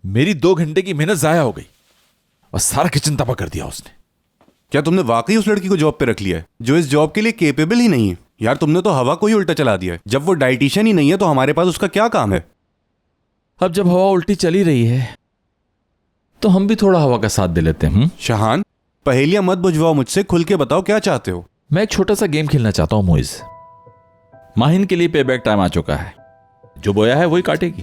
मेरी 2 घंटे की मेहनत जाया हो गई और सारा किचन तबाह कर दिया उसने। क्या तुमने वाकई उस लड़की को जॉब पे रख लिया है जो इस जॉब के लिए केपेबल ही नहीं है? यार तुमने तो हवा को ही उल्टा चला दिया है। जब वो डाइटिशियन ही नहीं है तो हमारे पास उसका क्या काम है? अब जब हवा उल्टी चली रही है तो हम भी थोड़ा हवा का साथ दे लेते हैं। शाहान, पहेलियां मत बुझवाओ मुझसे, खुल के बताओ क्या चाहते हो। मैं एक छोटा सा गेम खेलना चाहता हूं मोइज। माहिन के लिए पे बैक टाइम आ चुका है। जो बोया है वही काटेगी।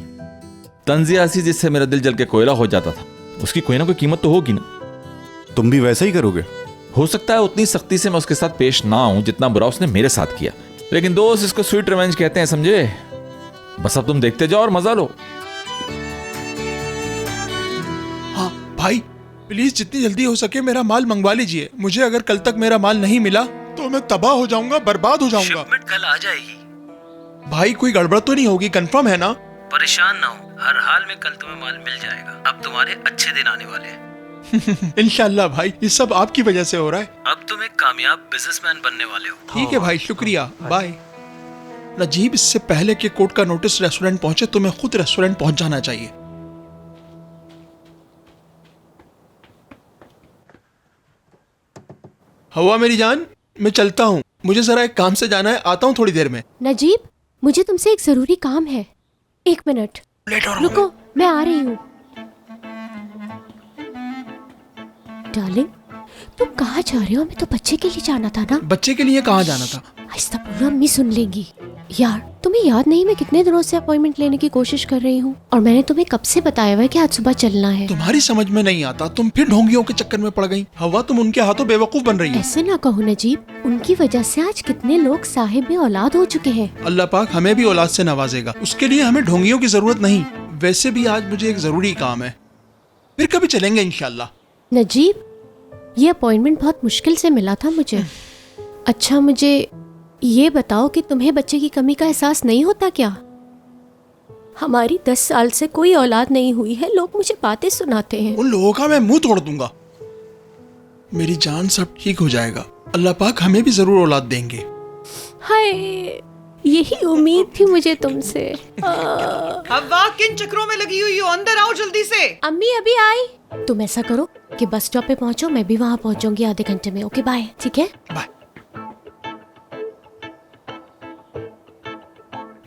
तंजिया सी जिससे मेरा दिल जल के कोयला हो जाता था, उसकी कोई ना कोई कीमत तो होगी ना। तुम भी वैसा ही करोगे? हो सकता है उतनी सख्ती से मैं उसके साथ पेश ना आऊं जितना बुरा उसने मेरे साथ किया, लेकिन दोस्त इसको स्वीट रिवेंज कहते हैं, समझे? बस अब तुम देखते जाओ और मजा लो। हाँ भाई, प्लीज जितनी जल्दी हो सके मेरा माल मंगवा लीजिए। मुझे अगर कल तक मेरा माल नहीं मिला तो मैं तबाह हो जाऊंगा, बर्बाद हो जाऊंगा। शिपमेंट कल आ जाएगी। भाई कोई गड़बड़ तो नहीं होगी? कंफर्म है ना? परेशान ना हो, हर हाल में कल तुम्हें माल मिल जाएगा। अब तुम्हारे अच्छे दिन आने वाले हैं। इंशाल्लाह भाई, ये सब आपकी वजह से हो रहा है। अब तुम एक कामयाब बिजनेसमैन बनने वाले हो। ठीक है भाई, शुक्रिया, बाय। नजीब, इससे पहले कि कोर्ट का नोटिस रेस्टोरेंट पहुंचे तुम्हें खुद रेस्टोरेंट पहुंच जाना चाहिए। हवा मेरी जान, मैं चलता हूँ, मुझे जरा एक काम से जाना है, आता हूँ थोड़ी देर में। नजीब, मुझे तुमसे एक जरूरी काम है। 1 मिनट रुको, मैं आ रही हूँ। डार्लिंग, तुम कहाँ जा रहे हो? हमें तो बच्चे के लिए जाना था ना। बच्चे के लिए कहाँ जाना था? आहिस्ता बोलो, अम्मी सुन लेंगी। यार तुम्हें याद नहीं मैं कितने दिनों से अपॉइंटमेंट लेने की कोशिश कर रही हूँ, और मैंने तुम्हें कब से बताया हुआ है कि आज सुबह चलना है। तुम्हारी समझ में नहीं आता, तुम फिर ढोंगियों के चक्कर में पड़ गई। हवा, तुम उनके हाथों बेवकूफ बन रही हो। ऐसे ना कहो नजीब, उनकी वजह से आज कितने लोग साहिब औलाद हो चुके हैं। अल्लाह पाक हमें भी औलाद से नवाजेगा, उसके लिए हमें ढोंगियों की जरूरत नहीं। वैसे भी आज मुझे एक जरूरी काम है, फिर कभी चलेंगे इंशाल्लाह। नजीब, ये अपॉइंटमेंट बहुत मुश्किल से मिला था मुझे। अच्छा मुझे ये बताओ कि तुम्हें बच्चे की कमी का एहसास नहीं होता क्या? हमारी 10 साल से कोई औलाद नहीं हुई है, लोग मुझे बातें सुनाते हैं। उन लोगों का मैं मुंह तोड़ दूंगा। मेरी जान, सब ठीक हो जाएगा। अल्लाह पाक हमें भी जरूर औलाद देंगे। हाय, यही उम्मीद थी मुझे तुमसे। हवा, किन चक्रों में लगी हुई हो? अंदर आओ जल्दी से। अम्मी अभी आई। तुम ऐसा करो कि बस स्टॉप पे पहुंचो, मैं भी वहां पहुंचूंगी आधे घंटे में। Okay bye. ठीक है, बाय।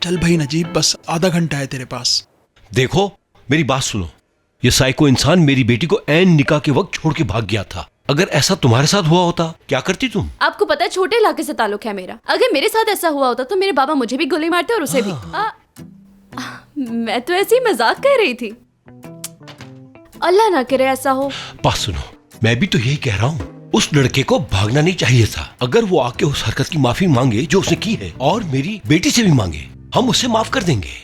चल भाई नजीब, बस आधा घंटा है तेरे पास। देखो मेरी बात सुनो, ये साइको इंसान मेरी बेटी को ऐन निकाह के वक्त छोड़ के भाग गया था। अगर ऐसा तुम्हारे साथ हुआ होता क्या करती तुम? आपको पता है छोटे इलाके से ताल्लुक है मेरा। अगर मेरे साथ ऐसा हुआ होता तो मेरे बाबा मुझे भी गोली मारते और उसे भी। मैं तो ऐसी मजाक कर रही थी। अल्लाह ना करे ऐसा हो। बात सुनो, मैं भी तो यही कह रहा हूँ, उस लड़के को भागना नहीं चाहिए था। अगर वो आके उस हरकत की माफी मांगे जो उसने की है, और मेरी बेटी से भी मांगे, हम उसे माफ कर देंगे।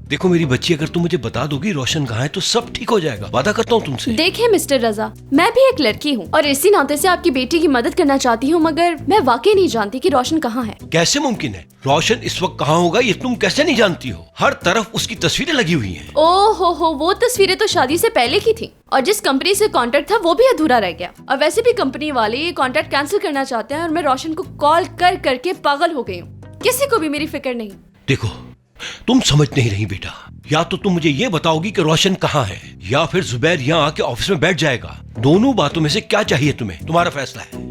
देखो मेरी बच्ची, अगर तुम मुझे बता दोगी रोशन कहाँ है तो सब ठीक हो जाएगा, वादा करता हूँ तुमसे। देखिए मिस्टर रजा, मैं भी एक लड़की हूँ और इसी नाते से आपकी बेटी की मदद करना चाहती हूँ, मगर मैं वाकई नहीं जानती कि रोशन कहाँ है। कैसे मुमकिन है? रोशन इस वक्त कहाँ होगा ये तुम कैसे नहीं जानती हो? हर तरफ उसकी तस्वीरें लगी हुई हैं। ओहो हो, वो तस्वीरें तो शादी से पहले की थी, और जिस कंपनी से कॉन्ट्रैक्ट था वो भी अधूरा रह गया। और वैसे भी कंपनी वाले ये कॉन्ट्रैक्ट कैंसिल करना चाहते हैं, और मैं रोशन को कॉल कर करके पागल हो गई हूँ। किसी को भी मेरी फिक्र नहीं। देखो तुम समझ नहीं रही बेटा, या तो तुम मुझे ये बताओगी कि रोशन कहाँ है, या फिर जुबैर यहाँ आके ऑफिस में बैठ जाएगा। दोनों बातों में से क्या चाहिए तुम्हें? तुम्हारा फैसला है।